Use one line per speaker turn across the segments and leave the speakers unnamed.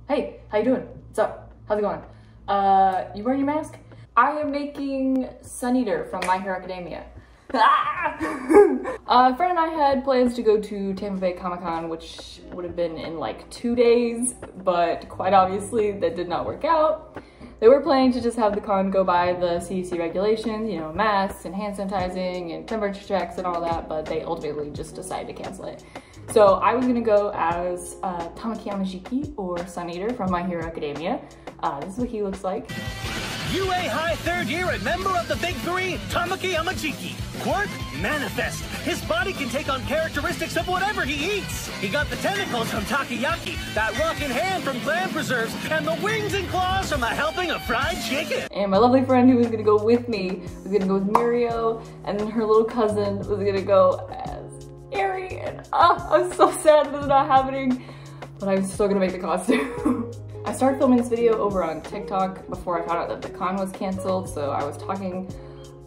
Hey, how you doing? What's up? How's it going? You wearing your mask? I am making Suneater from My Hero Academia. A friend and I had plans to go to Tampa Bay Comic Con, which would have been in like 2 days, but quite obviously that did not work out. They were planning to just have the con go by the CDC regulations, you know, masks and hand sanitizing and temperature checks and all that, but they ultimately just decided to cancel it. So I was gonna go as Tamaki Yamajiki, or Suneater from My Hero Academia. This is what he looks like.
UA High 3rd year and member of the Big Three, Tamaki Yamajiki. Quirk, manifest. His body can take on characteristics of whatever he eats. He got the tentacles from Takoyaki, that rockin' hand from Clam Preserves, and the wings and claws from a helping of fried chicken.
And my lovely friend who was gonna go with me was gonna go with Mirio, and then her little cousin was gonna go as Eri, and I'm so sad that it's not happening, but I'm still gonna make the costume. I started filming this video over on TikTok before I found out that the con was canceled, so I was talking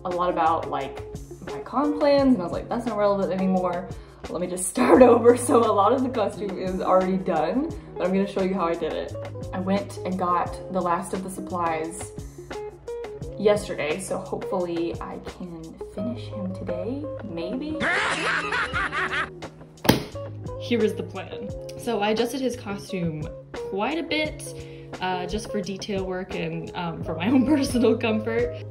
a lot about like my con plans, and I was like, that's not relevant anymore. Let me just start over. So a lot of the costume is already done, but I'm gonna show you how I did it. I went and got the last of the supplies yesterday, so hopefully I can finish him today, maybe? Here is the plan. So I adjusted his costume quite a bit, just for detail work and for my own personal comfort.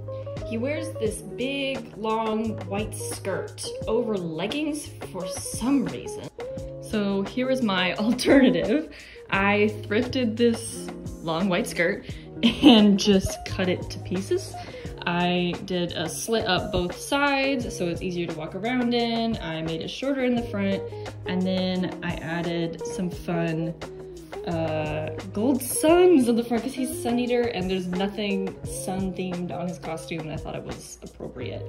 He wears this big, long, white skirt over leggings for some reason. So here is my alternative. I thrifted this long white skirt and just cut it to pieces. I did a slit up both sides so it's easier to walk around in. I made it shorter in the front, and then I added some fun gold suns on the front because he's Suneater and there's nothing sun themed on his costume, and I thought it was appropriate.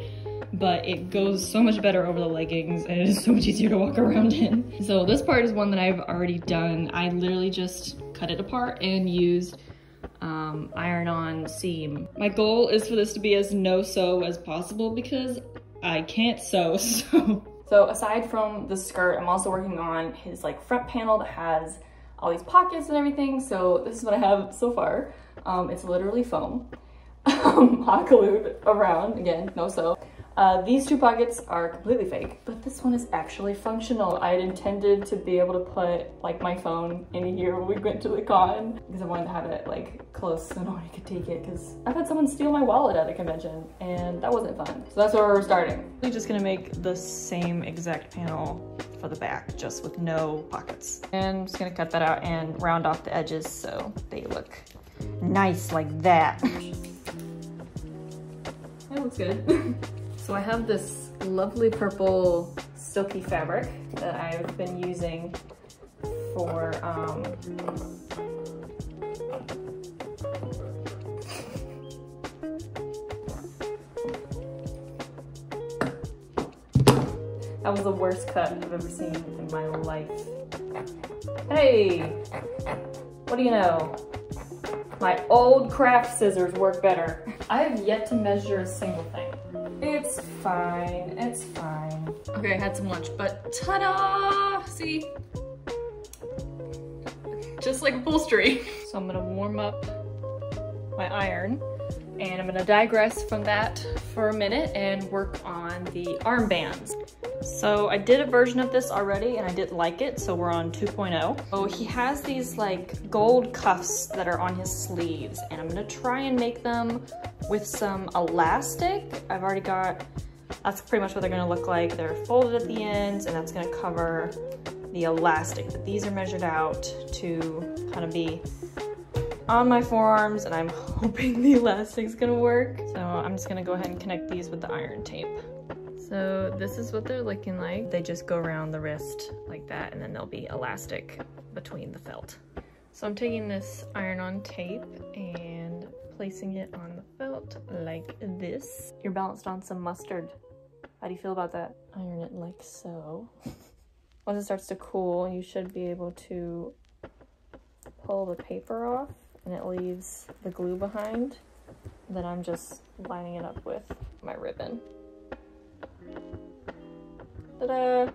But it goes so much better over the leggings and it is so much easier to walk around in. So this part is one that I've already done. I literally just cut it apart and used iron-on seam. My goal is for this to be as no-sew as possible because I can't sew, so. So aside from the skirt, I'm also working on his like front panel that has all these pockets and everything. So this is what I have so far. It's literally foam, hot glued around, again, no sew. These two pockets are completely fake, but this one is actually functional. I had intended to be able to put like my phone in here when we went to the con because I wanted to have it like close so nobody could take it, because I've had someone steal my wallet at a convention and that wasn't fun. So that's where we're starting. We're just gonna make the same exact panel for the back, just with no pockets. And I'm just gonna cut that out and round off the edges so they look nice like that. That looks good. So I have this lovely purple silky fabric that I've been using for that was the worst cut I've ever seen in my life. Hey, what do you know? My old craft scissors work better. I have yet to measure a single thing. It's fine, it's fine. Okay, I had some lunch, but ta-da! See? Just like upholstery. So I'm gonna warm up my iron, and I'm gonna digress from that for a minute and work on the armbands. So I did a version of this already and I didn't like it, so we're on 2.0. So he has these like gold cuffs that are on his sleeves, and I'm gonna try and make them with some elastic. I've already got, that's pretty much what they're gonna look like. They're folded at the ends and that's gonna cover the elastic. But these are measured out to kind of be on my forearms, and I'm hoping the elastic's gonna work. So I'm just gonna go ahead and connect these with the iron tape. So this is what they're looking like. They just go around the wrist like that, and then there'll be elastic between the felt. So I'm taking this iron-on tape and placing it on the felt like this. You're balanced on some mustard. How do you feel about that? Iron it like so. Once it starts to cool, you should be able to pull the paper off, and it leaves the glue behind. Then I'm just lining it up with my ribbon. Ta-da!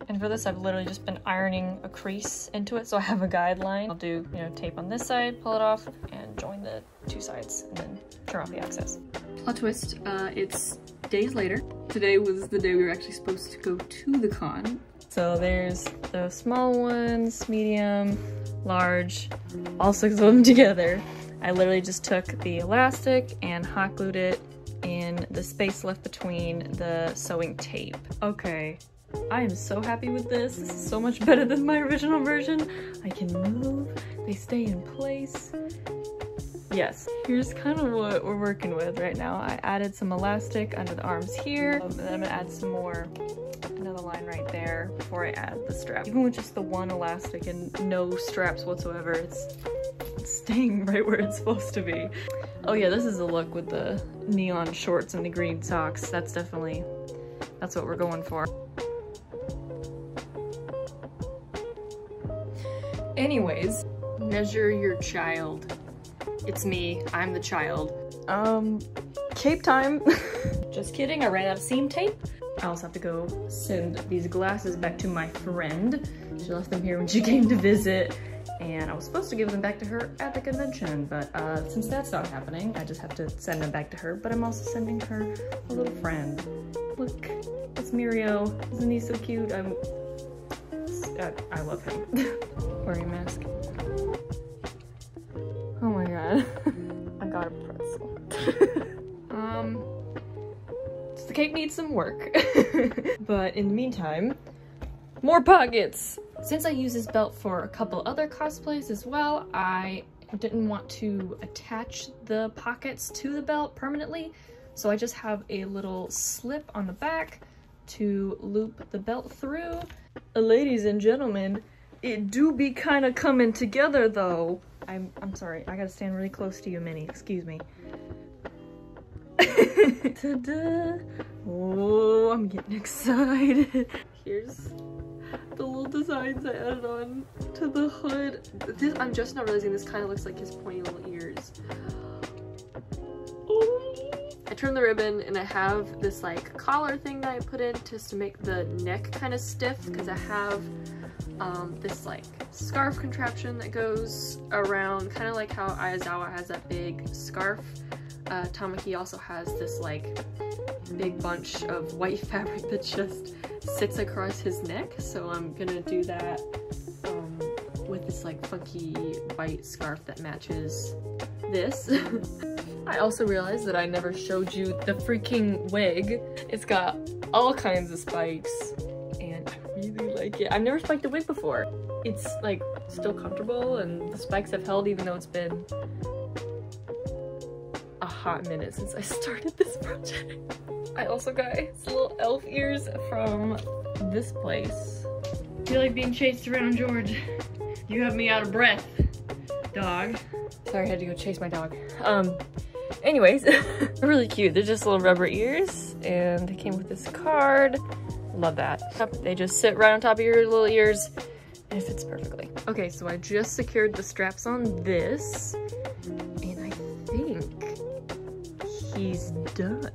And for this, I've literally just been ironing a crease into it so I have a guideline. I'll do, you know, tape on this side, pull it off, and join the two sides, and then turn off the excess. Plot twist, it's days later. Today was the day we were actually supposed to go to the con. So there's the small ones, medium, large, all 6 of them together. I literally just took the elastic and hot glued it in the space left between the sewing tape. Okay. I am so happy with this. This is so much better than my original version. I can move, they stay in place. Yes, here's kind of what we're working with right now. I added some elastic under the arms here, and then I'm gonna add some more, another line right there before I add the strap. Even with just the one elastic and no straps whatsoever, it's staying right where it's supposed to be. Oh yeah, this is the look with the neon shorts and the green socks. That's what we're going for. Anyways, measure your child. It's me, I'm the child. Cape time. Just kidding, I ran out of seam tape. I also have to go send these glasses back to my friend. She left them here when she came to visit, and I was supposed to give them back to her at the convention, but since that's not happening, I just have to send them back to her, but I'm also sending her a little friend. Look, it's Mirio. Isn't he so cute? I love him. Wearing a mask. Oh my god. I got a pretzel. So the cake needs some work. But in the meantime, more pockets! Since I use this belt for a couple other cosplays as well, I didn't want to attach the pockets to the belt permanently, so I just have a little slip on the back to loop the belt through. Ladies and gentlemen, it do be kind of coming together though. I'm sorry, I gotta stand really close to you, Minnie, excuse me. Ta-da! Oh, I'm getting excited. Here's the little designs I added on to the hood. I'm just not realizing this kind of looks like his pointy little ears. Oh. I trimmed the ribbon and I have this like collar thing that I put in just to make the neck kind of stiff, because I have this like scarf contraption that goes around, kind of like how Aizawa has that big scarf. Tamaki also has this like big bunch of white fabric that just sits across his neck, so I'm gonna do that with this like funky white scarf that matches this. I also realized that I never showed you the freaking wig. It's got all kinds of spikes and I really like it. I've never spiked a wig before. It's like still comfortable and the spikes have held even though it's been a hot minute since I started this project. I also got his little elf ears from this place. I feel like being chased around, George. You have me out of breath, dog. Sorry, I had to go chase my dog. Anyways, they're really cute. They're just little rubber ears and they came with this card. Love that. They just sit right on top of your little ears and it fits perfectly. Okay, so I just secured the straps on this and I think he's done.